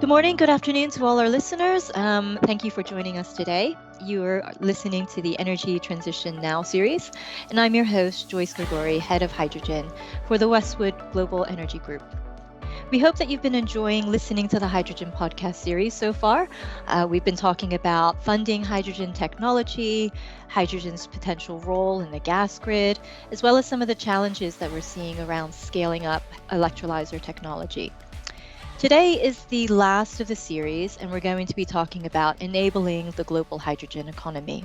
Good morning, good afternoon to all our listeners. Thank you for joining us today. You are listening to the Energy Transition Now series, and I'm your host, Joyce Grigori, Head of Hydrogen for the Westwood Global Energy Group. We hope that you've been enjoying listening to the Hydrogen podcast series so far. We've been talking about funding hydrogen technology, hydrogen's potential role in the gas grid, as well as some of the challenges that we're seeing around scaling up electrolyzer technology. Today is the last of the series, and we're going to be talking about enabling the global hydrogen economy.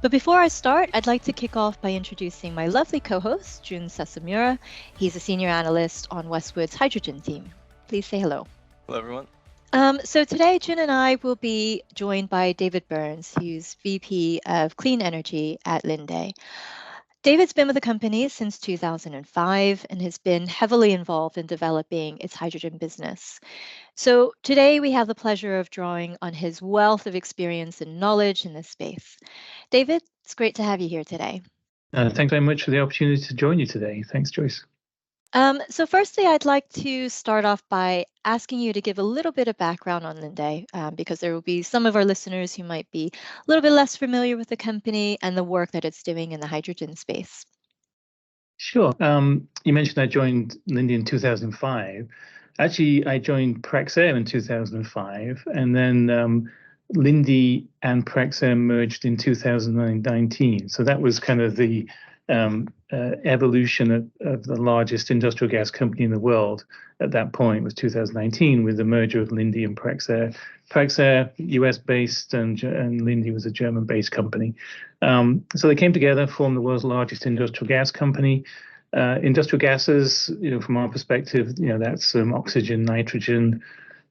But before I start, I'd like to kick off by introducing my lovely co-host, Jun Sasamura. He's a senior analyst on Westwood's hydrogen team. Please say hello. Hello, everyone. So today, Jun and I will be joined by David Burns, who's VP of Clean Energy at Linde. David's been with the company since 2005 and has been heavily involved in developing its hydrogen business. So today we have the pleasure of drawing on his wealth of experience and knowledge in this space. David, it's great to have you here today. Thanks very much for the opportunity to join you today. Thanks, Joyce. So firstly, I'd like to start off by asking you to give a little bit of background on Linde, because there will be some of our listeners who might be a little bit less familiar with the company and the work that it's doing in the hydrogen space. Sure. You mentioned I joined Linde in 2005. Actually, I joined Praxair in 2005, and then Linde and Praxair merged in 2019. So that was kind of the evolution of the largest industrial gas company in the world at that point was 2019 with the merger of Linde and Praxair. Praxair, US-based, and Linde was a German-based company. So they came together, formed the world's largest industrial gas company. Industrial gases, from our perspective, that's oxygen, nitrogen,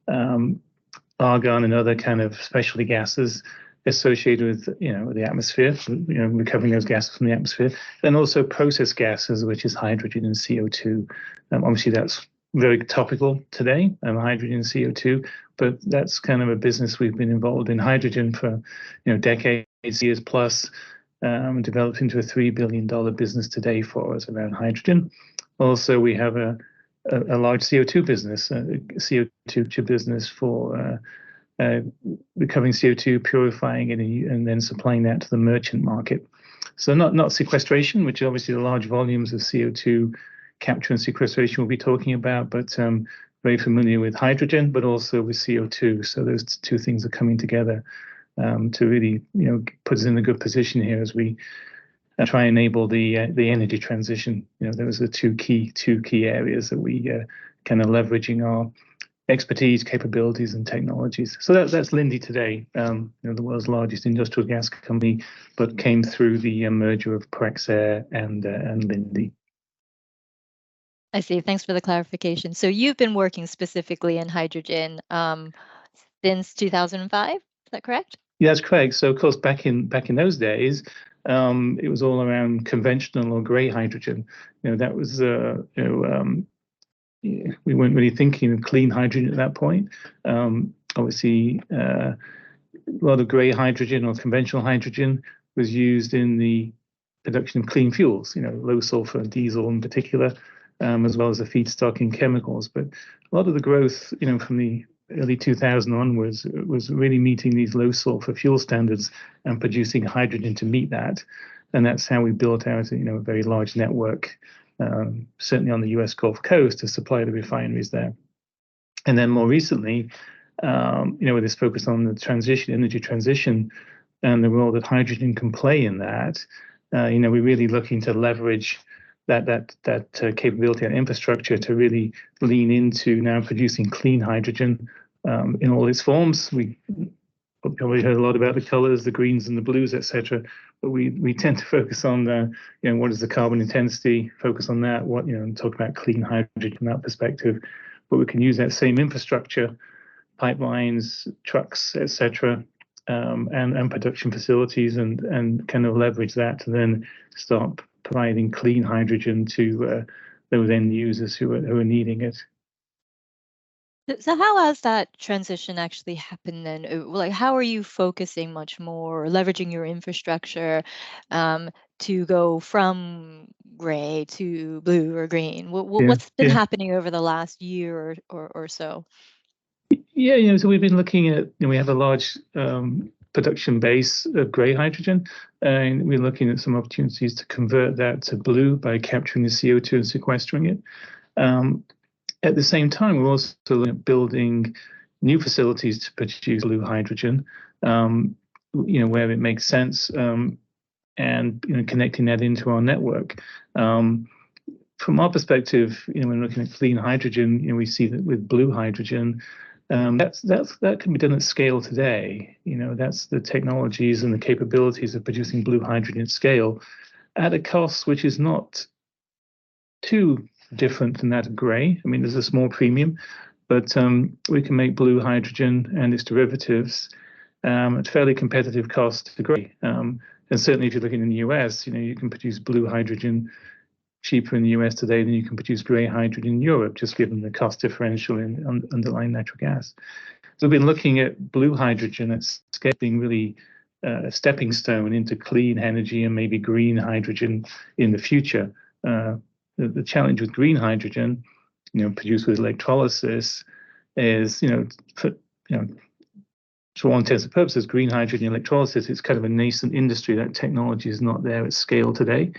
argon, and other kind of specialty gases associated with the atmosphere, recovering those gases from the atmosphere, and also process gases, which is hydrogen and CO2. Obviously, that's very topical today, hydrogen and CO2, but that's kind of a business we've been involved in hydrogen for decades, years plus, developed into a $3 billion business today for us around hydrogen. Also, we have a large CO2 business, a CO2 business for recovering CO2, purifying it, and then supplying that to the merchant market. So not sequestration, which obviously the large volumes of CO2 capture and sequestration we'll be talking about, but very familiar with hydrogen, but also with CO2. So those two things are coming together to really put us in a good position here as we try and enable the energy transition. Those are two key areas that we kind of leveraging our expertise, capabilities, and technologies. So that's Linde today, the world's largest industrial gas company, but came through the merger of Praxair and Linde. I see. Thanks for the clarification. So you've been working specifically in hydrogen since 2005. Is that correct? Yeah, that's correct. So of course, back in those days, it was all around conventional or grey hydrogen. That was we weren't really thinking of clean hydrogen at that point. Obviously, a lot of grey hydrogen or conventional hydrogen was used in the production of clean fuels, low sulfur diesel in particular, as well as the feedstock in chemicals. But a lot of the growth, from the early 2000 onwards, was really meeting these low sulfur fuel standards and producing hydrogen to meet that. And that's how we built out, a very large network, certainly on the US Gulf Coast, to supply the refineries there. And then more recently, with this focus on the energy transition, and the role that hydrogen can play in that, we're really looking to leverage that capability and infrastructure to really lean into now producing clean hydrogen in all its forms. We probably heard a lot about the colors, the greens and the blues, etc. But we tend to focus on what is the carbon intensity, focus on that, and talk about clean hydrogen from that perspective. But we can use that same infrastructure, pipelines, trucks, etc., and production facilities, and kind of leverage that to then start providing clean hydrogen to those end users who are needing it. So how has that transition actually happened then? Like, how are you focusing much more, or leveraging your infrastructure to go from gray to blue or green? What's been happening over the last year or so? Yeah, so we've been looking at, we have a large production base of grey hydrogen, and we're looking at some opportunities to convert that to blue by capturing the CO2 and sequestering it. At the same time, we're also looking at building new facilities to produce blue hydrogen, where it makes sense, and connecting that into our network. From our perspective, when looking at clean hydrogen, we see that with blue hydrogen, that can be done at scale today. That's the technologies and the capabilities of producing blue hydrogen at scale at a cost which is not too different than that of grey. I mean, there's a small premium, but we can make blue hydrogen and its derivatives at fairly competitive cost to grey. And certainly, if you're looking in the US, you can produce blue hydrogen cheaper in the US today than you can produce grey hydrogen in Europe, just given the cost differential in underlying natural gas. So we've been looking at blue hydrogen at scale being really a stepping stone into clean energy and maybe green hydrogen in the future. The challenge with green hydrogen, produced with electrolysis, is, for all intents and purposes, green hydrogen electrolysis is kind of a nascent industry. That technology is not there at scale today.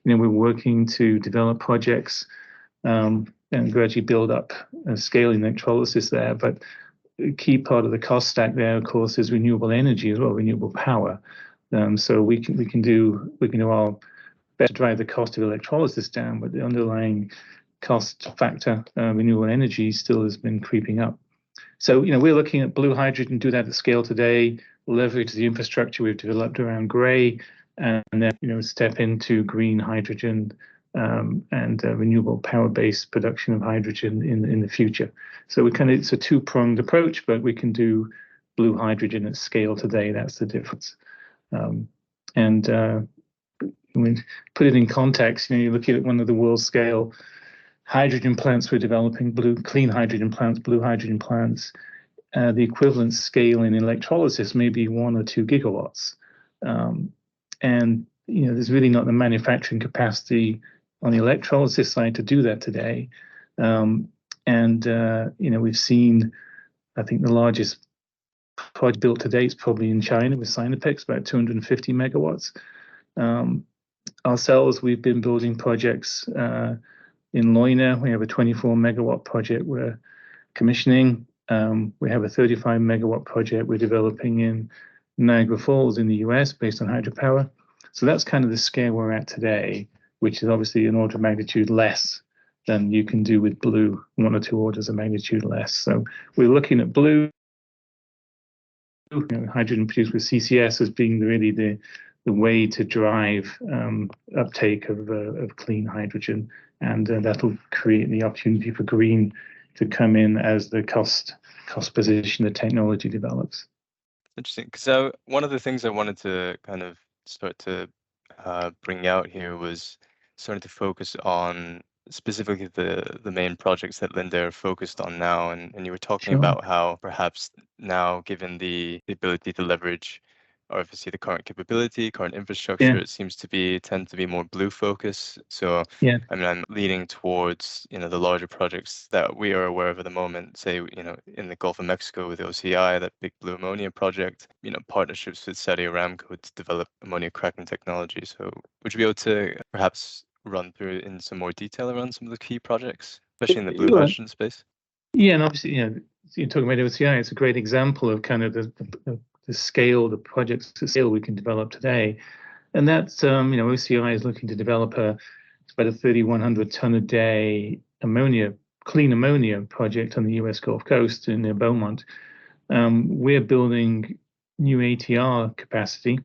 We're working to develop projects and gradually build up scaling electrolysis there. But a key part of the cost stack there, of course, is renewable energy as well, renewable power. So we can do our best to drive the cost of electrolysis down, but the underlying cost factor, renewable energy, still has been creeping up. So we're looking at blue hydrogen, do that at scale today, leverage the infrastructure we've developed around grey, and then step into green hydrogen and renewable power-based production of hydrogen in the future. So it's a two-pronged approach, but we can do blue hydrogen at scale today. That's the difference. Put it in context. You're looking at one of the world-scale hydrogen plants we're developing, clean hydrogen plants, blue hydrogen plants. The equivalent scale in electrolysis may be 1 or 2 gigawatts. And there's really not the manufacturing capacity on the electrolysis side to do that today. We've seen, I think the largest project built to date is probably in China with Sinopec, about 250 megawatts. Ourselves, we've been building projects in Linde. We have a 24 megawatt project we're commissioning. We have a 35 megawatt project we're developing in Niagara Falls in the US based on hydropower. So that's kind of the scale we're at today, which is obviously an order of magnitude less than you can do with blue, 1 or 2 orders of magnitude less. So we're looking at blue, hydrogen produced with CCS as being really the way to drive uptake of clean hydrogen, and that'll create the opportunity for green to come in as the cost position the technology develops. Interesting. So one of the things I wanted to kind of start to bring out here was starting to focus on specifically the main projects that Linde are focused on now, and you were talking about how perhaps now, given the ability to leverage obviously the current capability, current infrastructure, it seems to tend to be more blue focus. So I mean, I'm leaning towards the larger projects that we are aware of at the moment, say in the Gulf of Mexico with OCI, that big blue ammonia project, partnerships with Saudi Aramco to develop ammonia cracking technology. So would you be able to perhaps run through in some more detail around some of the key projects, especially in the blue hydrogen space? Yeah, and obviously, you're talking about OCI. It's a great example of kind of the scale, the projects to scale we can develop today. And that's, OCI is looking to develop about a 3,100 ton a day clean ammonia project on the US Gulf Coast near Beaumont. We're building new ATR capacity,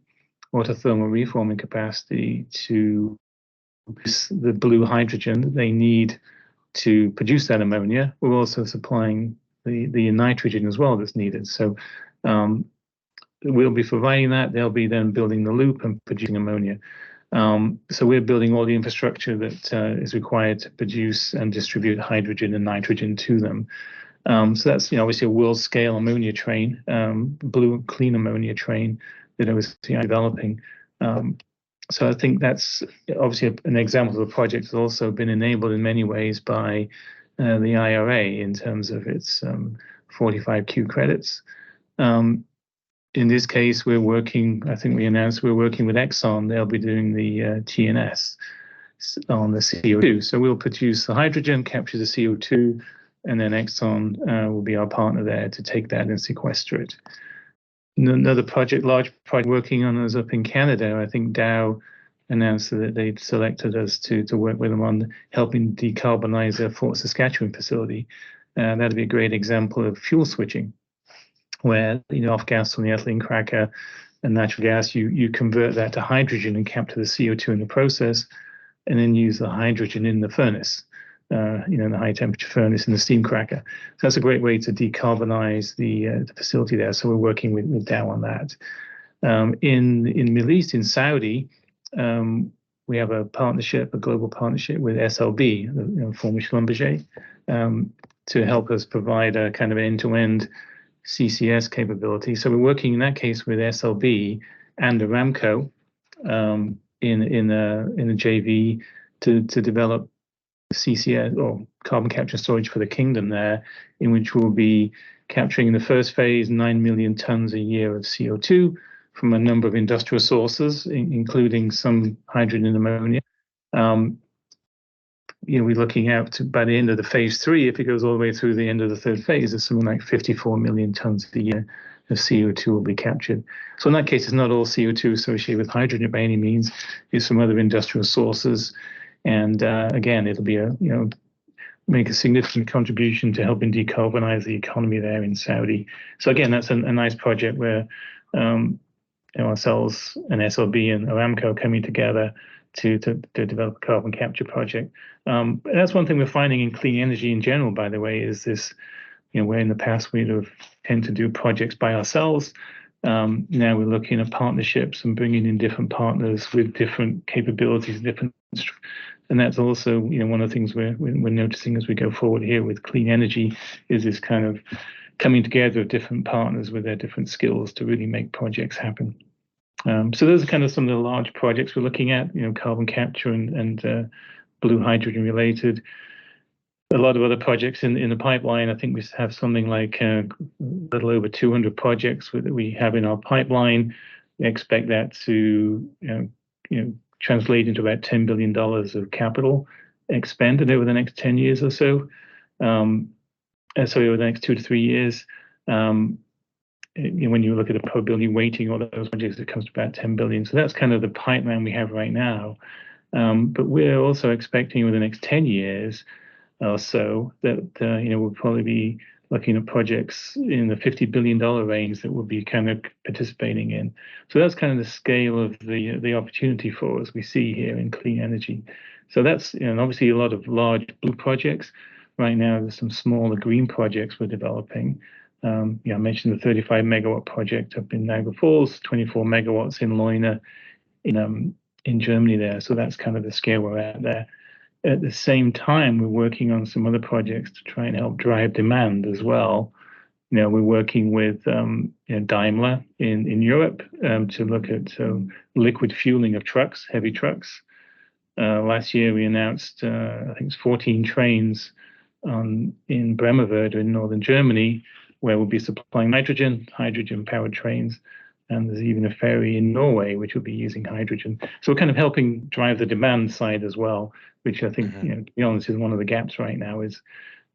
autothermal reforming capacity, to produce the blue hydrogen that they need to produce that ammonia. We're also supplying the nitrogen as well that's needed. So we'll be providing that. They'll be then building the loop and producing ammonia. So we're building all the infrastructure that is required to produce and distribute hydrogen and nitrogen to them. So that's obviously a world-scale ammonia train, blue clean ammonia train that I was developing. So I think that's obviously an example of a project that's also been enabled in many ways by the IRA in terms of its 45Q credits. In this case, we're working, I think we announced we're working with Exxon. They'll be doing the TNS on the CO2. So we'll produce the hydrogen, capture the CO2, and then Exxon will be our partner there to take that and sequester it. Another project, large project working on is up in Canada. I think Dow announced that they'd selected us to work with them on helping decarbonize their Fort Saskatchewan facility. That'd be a great example of fuel switching, where off gas from the ethylene cracker and natural gas, you convert that to hydrogen and capture the CO2 in the process, and then use the hydrogen in the furnace, in the high temperature furnace in the steam cracker. So that's a great way to decarbonize the facility there. So we're working with Dow on that. In Middle East, in Saudi, we have a partnership, a global partnership with SLB, former Schlumberger, to help us provide a kind of end-to-end CCS capability. So we're working in that case with SLB and Aramco in a JV to develop CCS, or carbon capture storage for the kingdom there, in which we'll be capturing in the first phase 9 million tons a year of CO2 from a number of industrial sources, including some hydrogen and ammonia. We're looking out to, by the end of the phase 3, if it goes all the way through the end of the third phase, there's something like 54 million tons a year of CO2 will be captured. So in that case, it's not all CO2 associated with hydrogen by any means. It's from other industrial sources. And again, it'll be make a significant contribution to helping decarbonize the economy there in Saudi. So again, that's a nice project where ourselves and SLB and Aramco coming together to develop a carbon capture project. That's one thing we're finding in clean energy in general, by the way, is this, where in the past we'd have tend to do projects by ourselves. Now we're looking at partnerships and bringing in different partners with different capabilities, and that's also, one of the things we're noticing as we go forward here with clean energy is this kind of coming together of different partners with their different skills to really make projects happen. So those are kind of some of the large projects we're looking at, carbon capture and blue hydrogen related. A lot of other projects in the pipeline. I think we have something like a little over 200 projects that we have in our pipeline. We expect that to translate into about $10 billion of capital expended over the next 10 years or so. Over the next 2 to 3 years. When you look at the probability weighting all those projects, it comes to about 10 billion. So that's kind of the pipeline we have right now. But we're also expecting over the next 10 years or so that we'll probably be looking at projects in the $50 billion range that we'll be kind of participating in. So that's kind of the scale of the opportunity for us we see here in clean energy. So that's obviously a lot of large blue projects. Right now, there's some smaller green projects we're developing. I mentioned the 35 megawatt project up in Niagara Falls, 24 megawatts in Linde in Germany there. So that's kind of the scale we're at there. At the same time, we're working on some other projects to try and help drive demand as well. We're working with Daimler in Europe to look at liquid fueling of trucks, heavy trucks. Last year, we announced, I think it's 14 trains in Bremerverde in northern Germany, where we'll be supplying hydrogen-powered trains. And there's even a ferry in Norway, which will be using hydrogen. So we're kind of helping drive the demand side as well, which I think, to be honest, is one of the gaps right now, is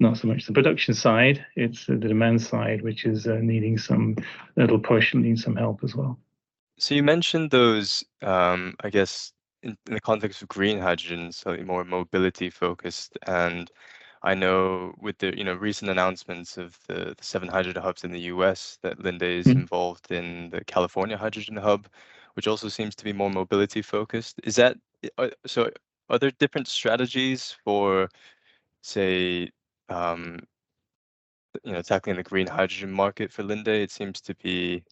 not so much the production side, it's the demand side, which is needing some little push and needs some help as well. So you mentioned those, I guess, in the context of green hydrogen, slightly more mobility focused. And I know with the recent announcements of the 7 hydrogen hubs in the US that Linde is involved in the California hydrogen hub, which also seems to be more mobility focused. Is that so? Are there different strategies for, say, tackling the green hydrogen market for Linde? It seems to be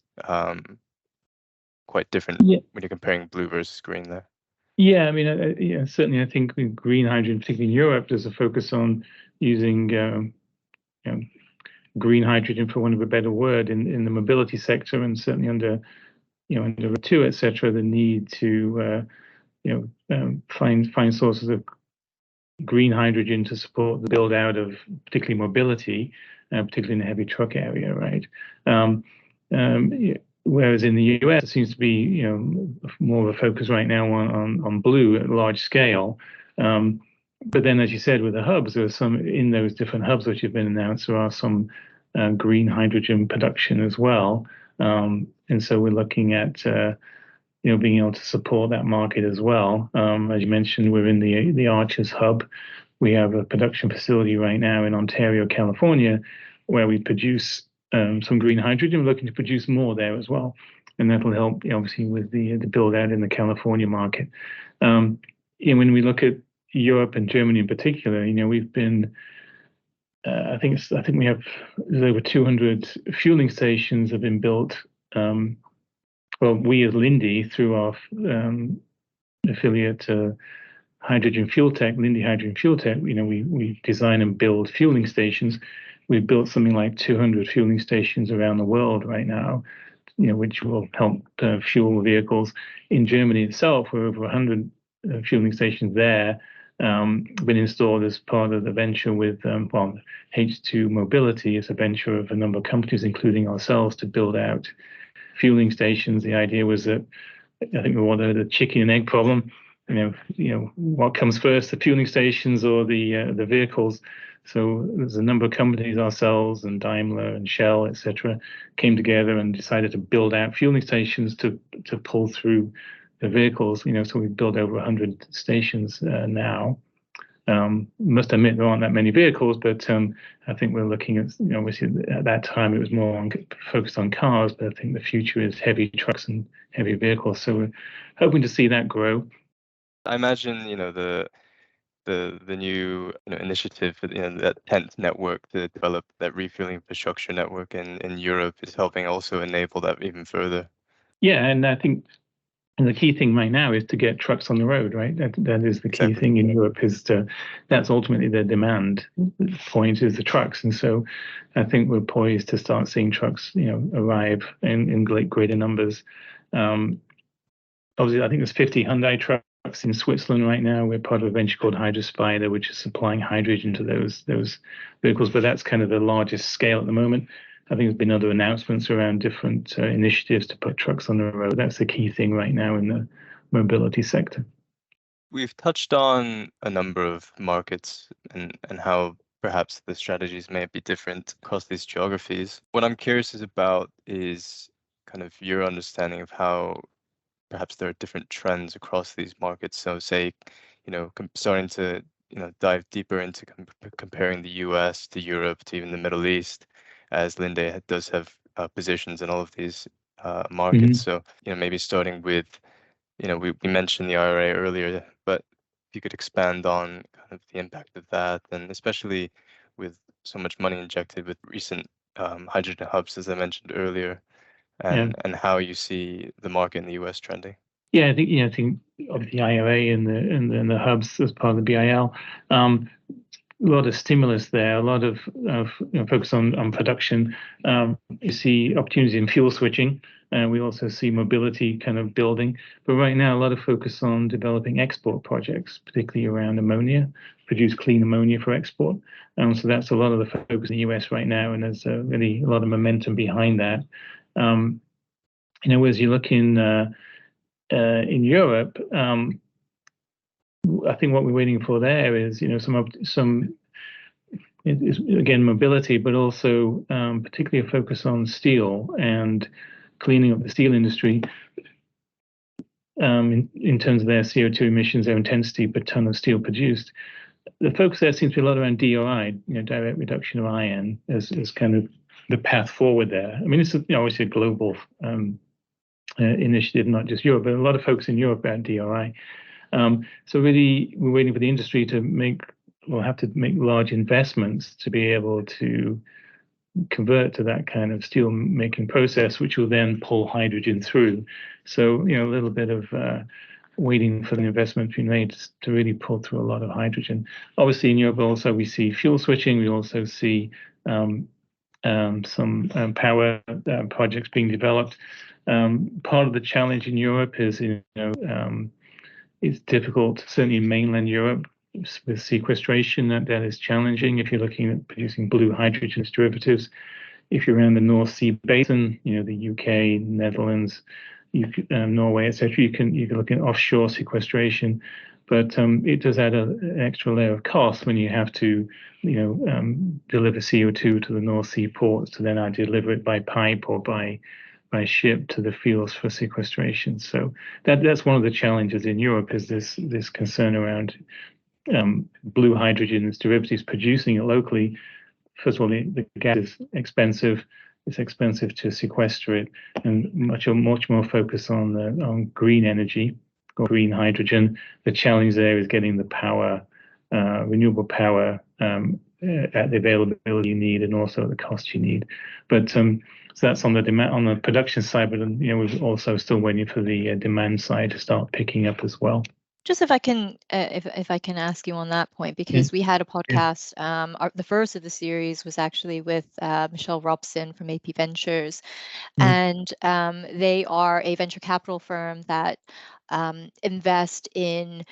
quite different when you're comparing blue versus green there. Yeah, I mean, certainly I think with green hydrogen, particularly in Europe, there's a focus on using green hydrogen, for want of a better word, in the mobility sector, and certainly under two, et cetera, the need to find sources of green hydrogen to support the build out of particularly mobility. particularly in the heavy truck area, right? Whereas in the US, it seems to be more of a focus right now on blue at large scale. But then, as you said, with the hubs, there are some in those different hubs which have been announced. There are some green hydrogen production as well, and so we're looking at being able to support that market as well. As you mentioned, we're in the Arches hub. We have a production facility right now in Ontario, California, where we produce some green hydrogen. We're looking to produce more there as well, and that'll help obviously with the build out in the California market. When we look at Europe and Germany in particular, we've been I think we have over 200 fueling stations have been built. Well, we as Linde, through our affiliate Hydrogen Fuel Tech, Linde Hydrogen Fuel Tech, we design and build fueling stations. We've built something like 200 fueling stations around the world right now, which will help fuel vehicles. In Germany itself, we're over 100 fueling stations there, been installed as part of the venture with H2 Mobility. It's a venture of a number of companies, including ourselves, to build out fueling stations. The idea was that I think we wanted the chicken and egg problem. What comes first, the fueling stations or the vehicles? So there's a number of companies, ourselves and Daimler and Shell, etc., came together and decided to build out fueling stations to pull through the vehicles. So we've built over 100 stations now. Must admit there aren't that many vehicles, but I think we're looking at, obviously at that time it was more focused on cars, but I think the future is heavy trucks and heavy vehicles. So we're hoping to see that grow. I imagine, the new initiative for that 10th network to develop that refueling infrastructure network in Europe is helping also enable that even further. Yeah, and I think the key thing right now is to get trucks on the road, right? That is the key Exactly. thing in Europe. That's ultimately the demand point is the trucks, and so I think we're poised to start seeing trucks, arrive in greater numbers. Obviously, I think there's 50 Hyundai trucks in Switzerland right now. We're part of a venture called Hydrospider, which is supplying hydrogen to those vehicles, but that's kind of the largest scale at the moment. I think there's been other announcements around different initiatives to put trucks on the road. That's the key thing right now in the mobility sector. We've touched on a number of markets and how perhaps the strategies may be different across these geographies. What I'm curious about is kind of your understanding of how perhaps there are different trends across these markets. So say, starting to, dive deeper into comparing the US to Europe to even the Middle East, as Linde does have positions in all of these markets. So, maybe starting with, we mentioned the IRA earlier, but if you could expand on kind of the impact of that, and especially with so much money injected with recent hydrogen hubs, as I mentioned earlier, and how you see the market in the US trending. Yeah, I think of the IRA and the hubs as part of the BIL. A lot of stimulus there, a lot of focus on production. You see opportunities in fuel switching, and we also see mobility kind of building. But right now, a lot of focus on developing export projects, particularly around ammonia, produce clean ammonia for export. So that's a lot of the focus in the US right now, and there's really a lot of momentum behind that. As you look in Europe, I think what we're waiting for there is, some again mobility, but also particularly a focus on steel and cleaning up the steel industry in terms of their CO2 emissions, their intensity per ton of steel produced. The focus there seems to be a lot around DRI, direct reduction of iron, as kind of the path forward there. I mean, it's obviously a global initiative, not just Europe, but a lot of folks in Europe about DRI. So really, we're waiting for the industry we'll have to make large investments to be able to convert to that kind of steel making process, which will then pull hydrogen through. So, a little bit of waiting for the investment to be made to really pull through a lot of hydrogen. Obviously, in Europe also, we see fuel switching. We also see some power projects being developed. Part of the challenge in Europe is, it's difficult, certainly in mainland Europe, with sequestration, that is challenging. If you're looking at producing blue hydrogen as derivatives, if you're around the North Sea basin, the UK, Netherlands, Norway, etc., you can look at offshore sequestration, but it does add an extra layer of cost when you have to, deliver CO2 to the North Sea ports to then either deliver it by pipe or by ship to the fields for sequestration. So that's one of the challenges in Europe, is this concern around blue hydrogen as derivatives, producing it locally. First of all, the gas is expensive. It's expensive to sequester it, and much more focus on green energy or green hydrogen. The challenge there is getting the power, renewable power, at the availability you need, and also at the cost you need. But so that's on the production side. But we're also still waiting for the demand side to start picking up as well. Just if I can, if I can ask you on that point, because we had a podcast. The first of the series was actually with Michelle Robson from AP Ventures, and they are a venture capital firm that invest in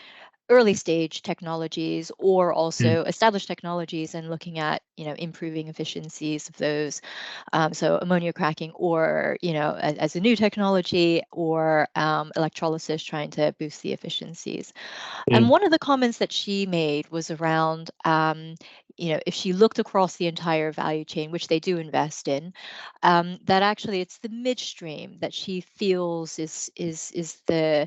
early stage technologies or also established technologies, and looking at improving efficiencies of those, so ammonia cracking, or as a new technology, or electrolysis, trying to boost the efficiencies. And one of the comments that she made was around if she looked across the entire value chain, which they do invest in, that actually it's the midstream that she feels is the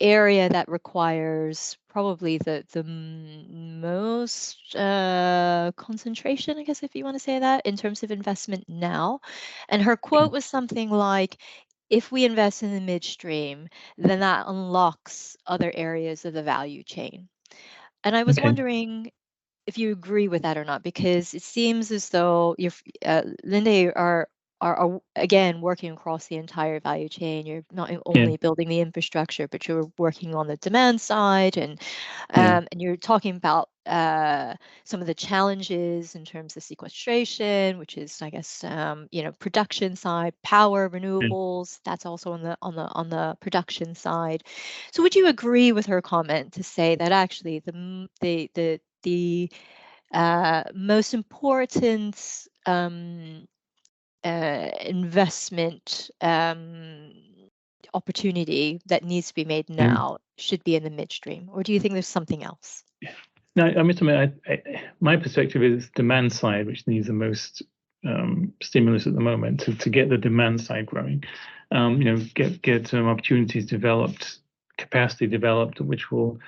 area that requires probably the most concentration, I guess, if you want to say that, in terms of investment now. And her quote was something like, if we invest in the midstream, then that unlocks other areas of the value chain. And I was wondering if you agree with that or not, because it seems as though Linde are again working across the entire value chain. You're not only building the infrastructure, but you're working on the demand side, and you're talking about some of the challenges in terms of sequestration, which is, I guess, production side, power, renewables. That's also on the production side. So would you agree with her comment to say that actually the most important investment opportunity that needs to be made now should be in the midstream, or do you think there's something else? No, I mean, my perspective is demand side, which needs the most stimulus at the moment to get the demand side growing. Get opportunities developed, capacity developed, which will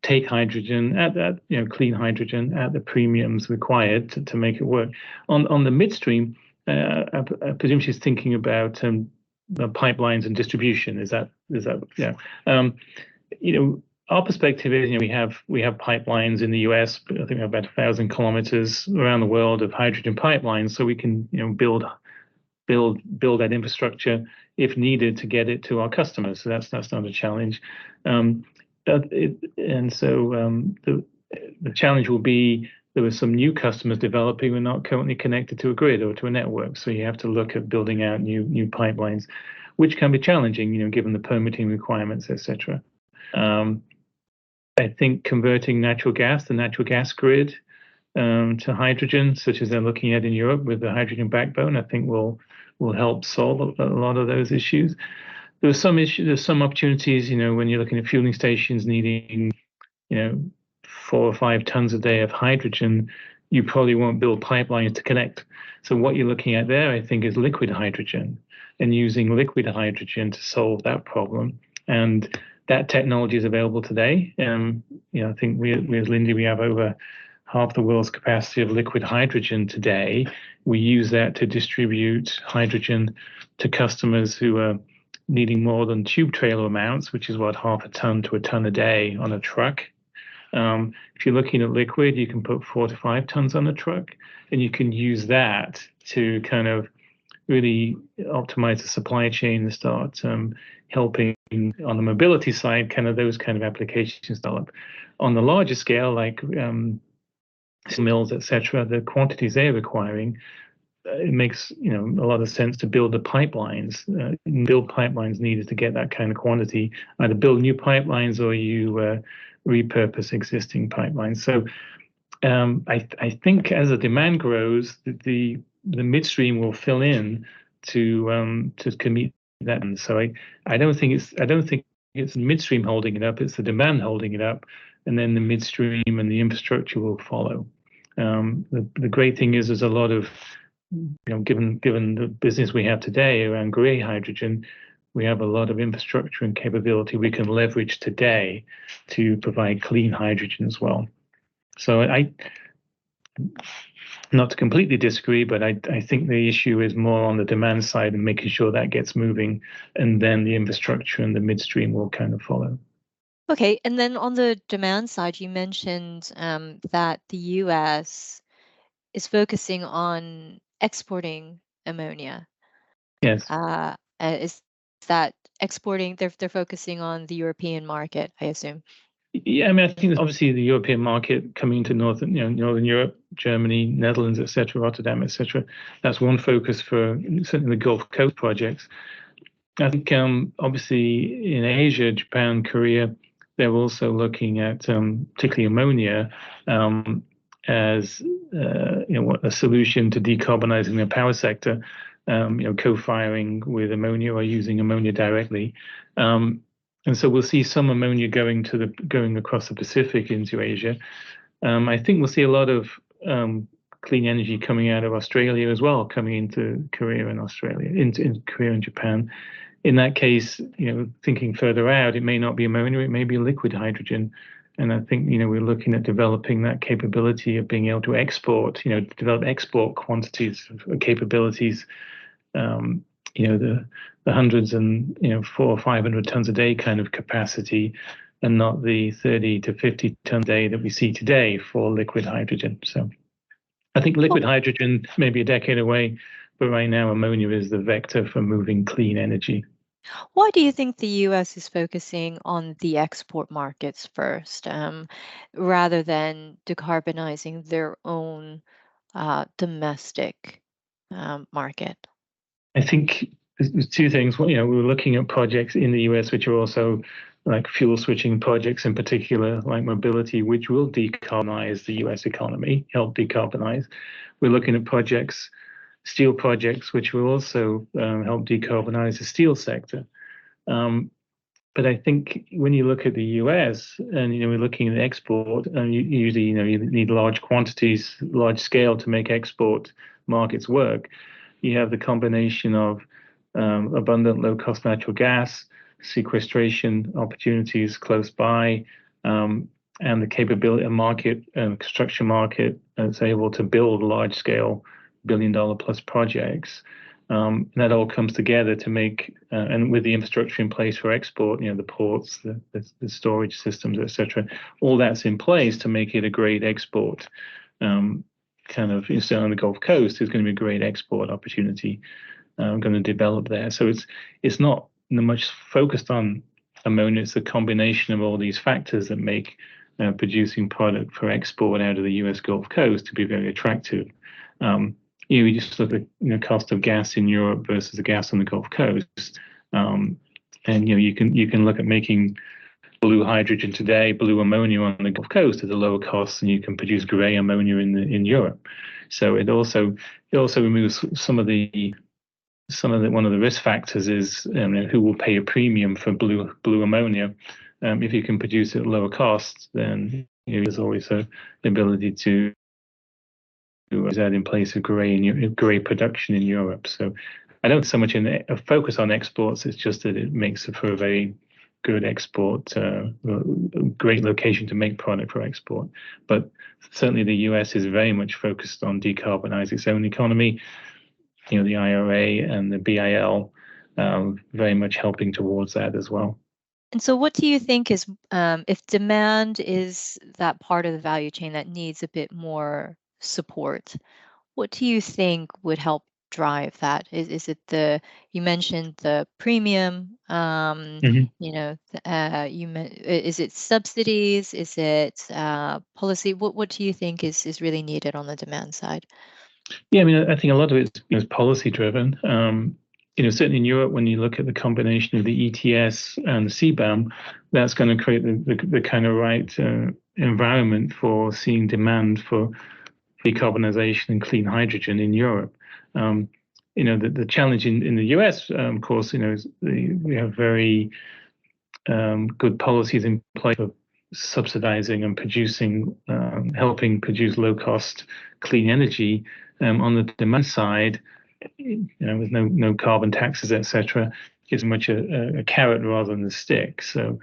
take hydrogen at that, clean hydrogen at the premiums required to make it work. On the midstream, I presume she's thinking about the pipelines and distribution. Is that our perspective is, we have pipelines in the US, but I think we have about 1,000 kilometers around the world of hydrogen pipelines, so we can build that infrastructure if needed to get it to our customers. So that's not a challenge. The challenge will be, there are some new customers developing who are not currently connected to a grid or to a network. So you have to look at building out new pipelines, which can be challenging, given the permitting requirements, etc. I think converting the natural gas grid to hydrogen, such as they're looking at in Europe with the hydrogen backbone, I think will help solve a lot of those issues. There's some opportunities, when you're looking at fueling stations needing, 4 or 5 tons a day of hydrogen, you probably won't build pipelines to connect. So what you're looking at there, I think, is liquid hydrogen, and using liquid hydrogen to solve that problem. And that technology is available today. I think we as Linde, we have over half the world's capacity of liquid hydrogen today. We use that to distribute hydrogen to customers who are needing more than tube trailer amounts, which is what, half a ton to a ton a day on a truck. If you're looking at liquid, you can put 4 to 5 tons on a truck, and you can use that to kind of really optimize the supply chain and start helping on the mobility side, those kind of applications develop. On the larger scale, like mills, etc., the quantities they're requiring, it makes a lot of sense to build the pipelines, needed to get that kind of quantity. Either build new pipelines, or you repurpose existing pipelines. So I think as the demand grows, the midstream will fill in to meet that. And so I don't think it's midstream holding it up. It's the demand holding it up, and then the midstream and the infrastructure will follow. The great thing is there's a lot of, given the business we have today around gray hydrogen, we have a lot of infrastructure and capability we can leverage today to provide clean hydrogen as well. So not to completely disagree, but I think the issue is more on the demand side and making sure that gets moving, and then the infrastructure and the midstream will kind of follow. Okay, and then on the demand side, you mentioned that the U.S. is focusing on exporting ammonia. Yes. Is that exporting? They're focusing on the European market, I assume. Yeah, I mean, I think obviously the European market coming to Northern Europe, Germany, Netherlands, etc., Rotterdam, etc. That's one focus for certainly the Gulf Coast projects. I think obviously in Asia, Japan, Korea, they're also looking at particularly ammonia as a solution to decarbonizing their power sector. Co-firing with ammonia or using ammonia directly. And so we'll see some ammonia going across the Pacific into Asia. I think we'll see a lot of clean energy coming out of Australia as well, coming into Korea and Australia, into Korea and Japan. In that case, thinking further out, it may not be ammonia, it may be liquid hydrogen. And I think, we're looking at developing that capability of being able to export, develop export quantities of capabilities. The hundreds and 400 or 500 tons a day kind of capacity, and not the 30 to 50 tons a day that we see today for liquid hydrogen. So I think liquid hydrogen may be a decade away, but right now ammonia is the vector for moving clean energy. Why do you think the U.S. is focusing on the export markets first, rather than decarbonizing their own domestic market? I think there's two things. We were looking at projects in the US, which are also like fuel switching projects in particular, like mobility, which will decarbonize the US economy, help decarbonize. We're looking at projects, steel projects, which will also help decarbonize the steel sector. But I think when you look at the US and we're looking at export, and usually you need large quantities, large scale to make export markets work. You have the combination of abundant low-cost natural gas, sequestration opportunities close by, and the capability of market and construction market that's able to build large-scale billion-dollar-plus projects. That all comes together to make, and with the infrastructure in place for export, the ports, the storage systems, etc., all that's in place to make it a great export. Kind of on the Gulf Coast is going to be a great export opportunity. Going to develop there. So it's not much focused on ammonia. It's a combination of all these factors that make producing product for export out of the U.S. Gulf Coast to be very attractive. You just look at cost of gas in Europe versus the gas on the Gulf Coast, and you can look at making blue hydrogen today, blue ammonia on the Gulf Coast at a lower cost, and you can produce gray ammonia in Europe. So it also removes one of the risk factors is who will pay a premium for blue ammonia. If you can produce it at lower cost, then there's always the ability to that in place of gray production in Europe. So I don't so much a focus on exports. It's just that it makes it for a very good export, great location to make product for export. But certainly the US is very much focused on decarbonize its own economy. The IRA and the BIL very much helping towards that as well. And so what do you think is, if demand is that part of the value chain that needs a bit more support, what do you think would help drive that? Is it you mentioned the premium, is it subsidies? Is it policy? What do you think is really needed on the demand side? Yeah, I mean, I think a lot of it is policy driven. certainly in Europe, when you look at the combination of the ETS and the CBAM, that's going to create the kind of right environment for seeing demand for decarbonization and clean hydrogen in Europe. The challenge in the US, of course, is we have very good policies in place for subsidizing and producing, helping produce low-cost clean energy. On the demand side, with no carbon taxes, etc., gives much a carrot rather than a stick. So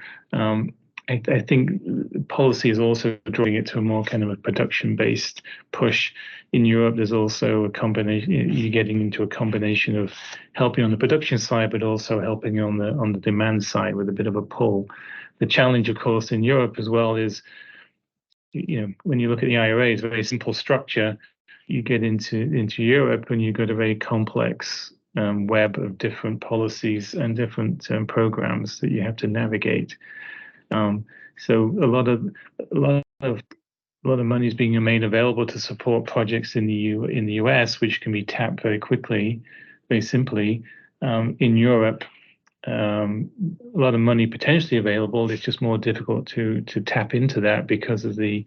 I think policy is also drawing it to a more kind of a production-based push. In Europe, there's also a combination. You're getting into a combination of helping on the production side, but also helping on the demand side with a bit of a pull. The challenge, of course, in Europe as well is, when you look at the IRA, it's a very simple structure. You get into Europe and you've got a very complex web of different policies and different programs that you have to navigate. So a lot of money is being made available to support projects in the US, which can be tapped very quickly, very simply. In Europe, a lot of money potentially available. It's just more difficult to tap into that because of the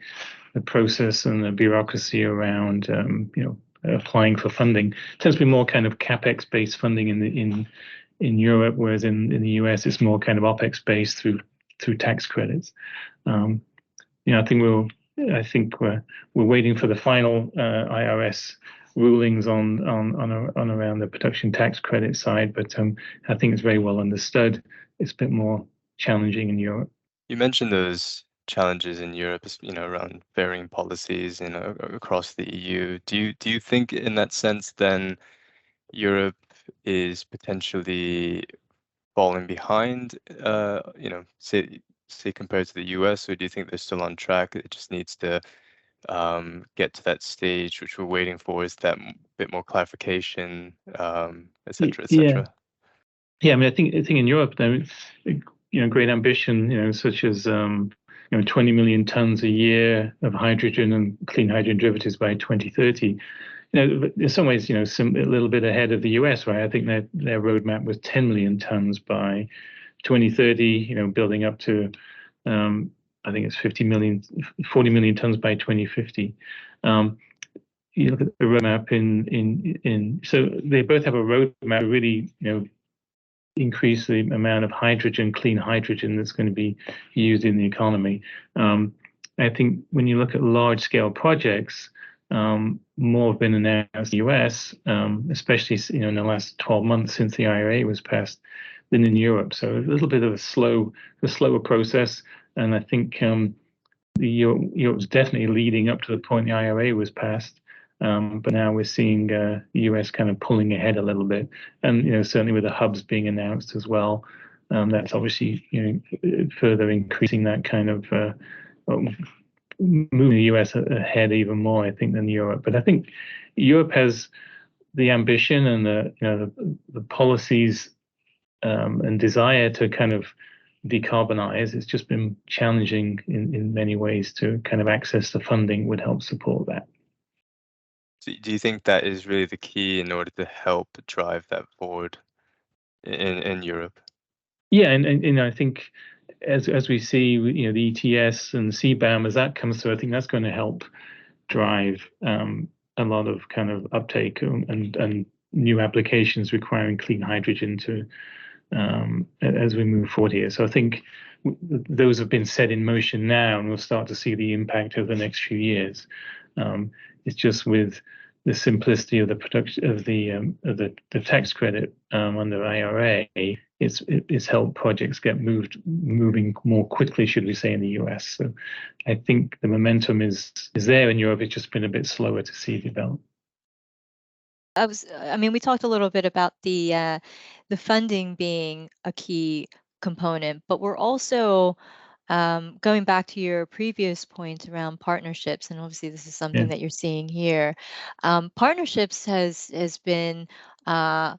process and the bureaucracy around applying for funding. It tends to be more kind of capex based funding in Europe, whereas in the US it's more kind of opex based through tax credits. I think we're waiting for the final IRS rulings on around the production tax credit side, but I think it's very well understood. It's a bit more challenging in Europe. You mentioned those challenges in Europe, around varying policies, across the EU. Do you think in that sense then Europe is potentially falling behind, say compared to the US, or do you think they're still on track? It just needs to get to that stage which we're waiting for, is that bit more clarification, et cetera, et cetera? Yeah, I mean, I think in Europe, there, great ambition, such as 20 million tons a year of hydrogen and clean hydrogen derivatives by 2030. In some ways, a little bit ahead of the US, right? I think their roadmap was 10 million tons by 2030. Building up to I think it's 40 million tons by 2050. You look at the roadmap so they both have a roadmap to really, increase the amount of clean hydrogen that's going to be used in the economy. I think when you look at large-scale projects, more have been announced in the US, especially in the last 12 months since the IRA was passed, than in Europe. So a little bit of a slower process, and I think Europe was definitely leading up to the point the IRA was passed. But now we're seeing the US kind of pulling ahead a little bit, and certainly with the hubs being announced as well, that's obviously further increasing that kind of moving the US ahead even more, I think, than Europe. But I think Europe has the ambition and the policies and desire to kind of decarbonize. It's just been challenging in many ways to kind of access the funding would help support that. So do you think that is really the key in order to help drive that forward in Europe? Yeah, and I think as we see, the ETS and the CBAM, as that comes through, I think that's going to help drive a lot of kind of uptake and new applications requiring clean hydrogen as we move forward here. So I think those have been set in motion now, and we'll start to see the impact over the next few years. It's just with the simplicity of the production of the tax credit under IRA, it's helped projects get moving more quickly, should we say, in the US. So I think the momentum is there in Europe. It's just been a bit slower to see develop. We talked a little bit about the funding being a key component, but we're also going back to your previous point around partnerships, and obviously this is something that you're seeing here. Partnerships has been, I'd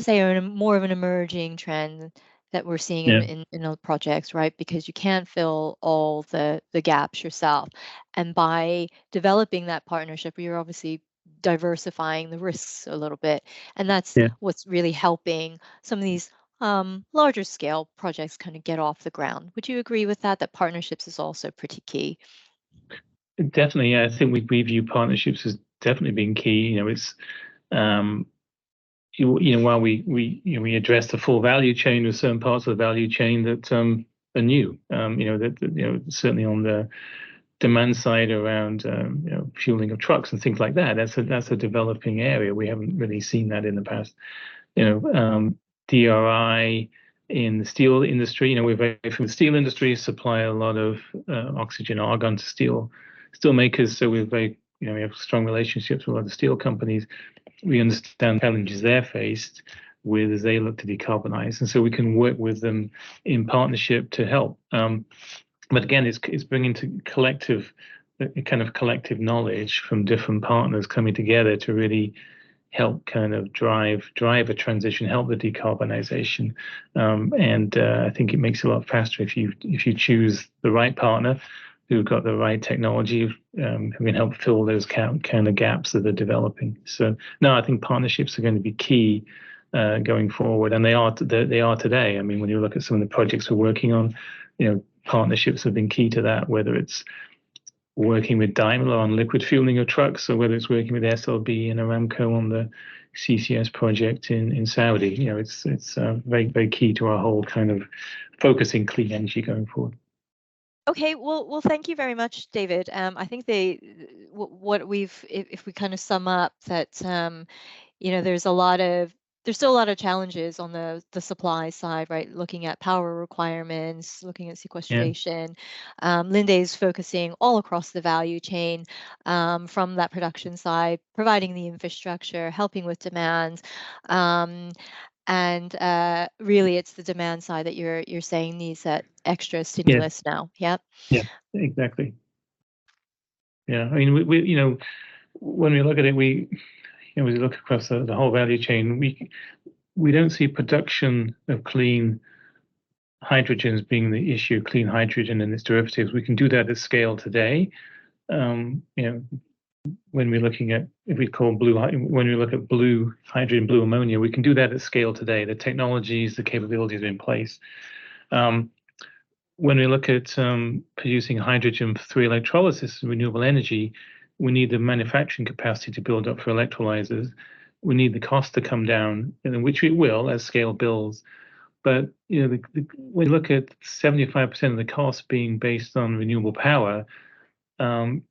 say, more of an emerging trend that we're seeing in the projects, right? Because you can't fill all the gaps yourself, and by developing that partnership, you're obviously diversifying the risks a little bit, and that's Yeah. what's really helping some of these larger scale projects kind of get off the ground. Would you agree with that? That partnerships is also pretty key. Definitely, yeah. I think we view partnerships as definitely being key. You know, it's while we address the full value chain, there's certain parts of the value chain that are new. Certainly on the demand side around fueling of trucks and things like that. That's a developing area. We haven't really seen that in the past. DRI in the steel industry. We're very from the steel industry, supply a lot of oxygen argon to steel makers. So we're very we have strong relationships with a lot of steel companies. We understand challenges they're faced with as they look to decarbonize, and so we can work with them in partnership to help. But again, it's bringing to collective knowledge from different partners coming together to really help kind of drive a transition, help the decarbonization, and I think it makes it a lot faster if you choose the right partner who've got the right technology, who can help fill those kind of gaps that are developing. So no, I think partnerships are going to be key going forward, and they are today. I mean, when you look at some of the projects we're working on, partnerships have been key to that, whether it's working with Daimler on liquid fueling of trucks, or whether it's working with SLB and Aramco on the CCS project in Saudi. It's very, very key to our whole kind of focusing clean energy going forward. Okay, well, thank you very much, David. I think what if we kind of sum up that, there's still a lot of challenges on the supply side, right? Looking at power requirements, looking at sequestration. Linde is focusing all across the value chain, from that production side, providing the infrastructure, helping with demand. And really, it's the demand side that you're saying needs that extra stimulus now. Yep. Yeah, exactly. Yeah, I mean, we when we look at it, we look across the whole value chain. We don't see production of clean hydrogen as being the issue. Clean hydrogen and its derivatives, we can do that at scale today. When we're looking at when we look at blue hydrogen, blue ammonia, we can do that at scale today. The technologies, the capabilities are in place. When we look at producing hydrogen through electrolysis and renewable energy, we need the manufacturing capacity to build up for electrolyzers. We need the cost to come down, which it will as scale builds. But when you look at 75% of the cost being based on renewable power,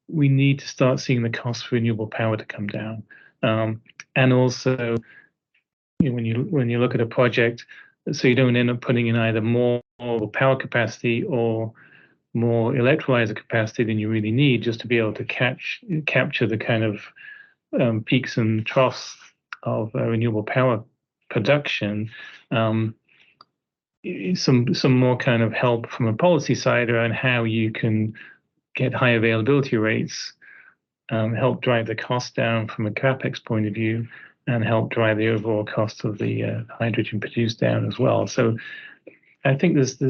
we need to start seeing the cost for renewable power to come down. And also, when you look at a project, so you don't end up putting in either more power capacity or more electrolyzer capacity than you really need, just to be able to capture the kind of peaks and troughs of renewable power production. Some more kind of help from a policy side around how you can get high availability rates, help drive the cost down from a capex point of view, and help drive the overall cost of the hydrogen produced down as well. So I think there is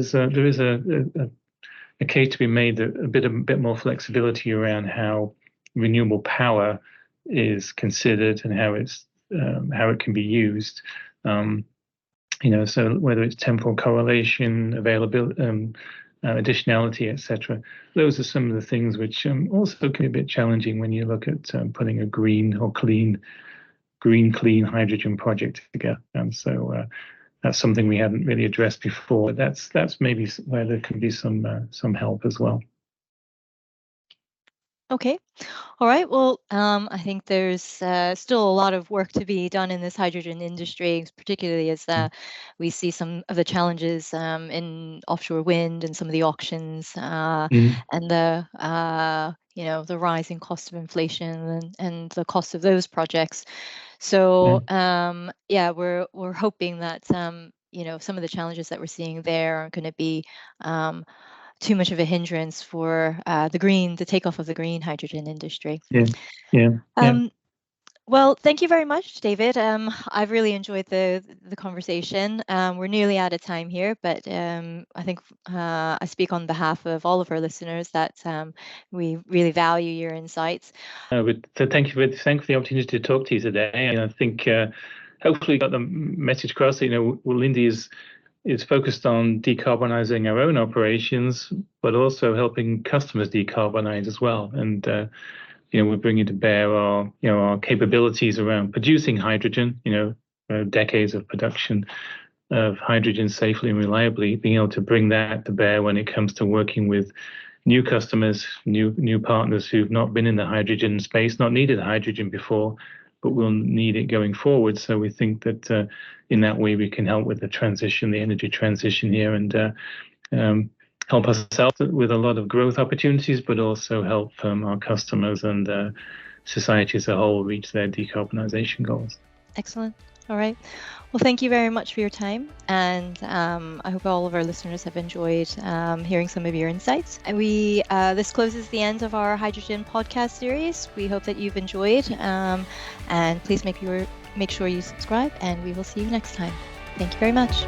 a case to be made that a bit more flexibility around how renewable power is considered and how it can be used. So whether it's temporal correlation, availability, additionality, etc. Those are some of the things which also can be a bit challenging when you look at putting a green or clean hydrogen project together. And so that's something we hadn't really addressed before. That's maybe where there can be some help as well. Okay. All right. Well, I think there's still a lot of work to be done in this hydrogen industry, particularly as we see some of the challenges in offshore wind and some of the auctions and the the rising cost of inflation and the cost of those projects. So we're hoping that some of the challenges that we're seeing there aren't going to be too much of a hindrance for the takeoff of the green hydrogen industry. Well, thank you very much, David. I've really enjoyed the conversation. We're nearly out of time here, but I think I speak on behalf of all of our listeners that we really value your insights. So thank you for the opportunity to talk to you today. And I think hopefully got the message across. Linde is focused on decarbonising our own operations, but also helping customers decarbonise as well. And we're bringing to bear our capabilities around producing hydrogen. Decades of production of hydrogen safely and reliably, being able to bring that to bear when it comes to working with new customers, new partners who've not been in the hydrogen space, not needed hydrogen before, but will need it going forward. So we think that in that way we can help with the transition, the energy transition here, and help ourselves with a lot of growth opportunities, but also help our customers and society as a whole reach their decarbonisation goals. Excellent. All right. Well, thank you very much for your time, and I hope all of our listeners have enjoyed hearing some of your insights. And this closes the end of our hydrogen podcast series. We hope that you've enjoyed, and please make sure you subscribe, and we will see you next time. Thank you very much.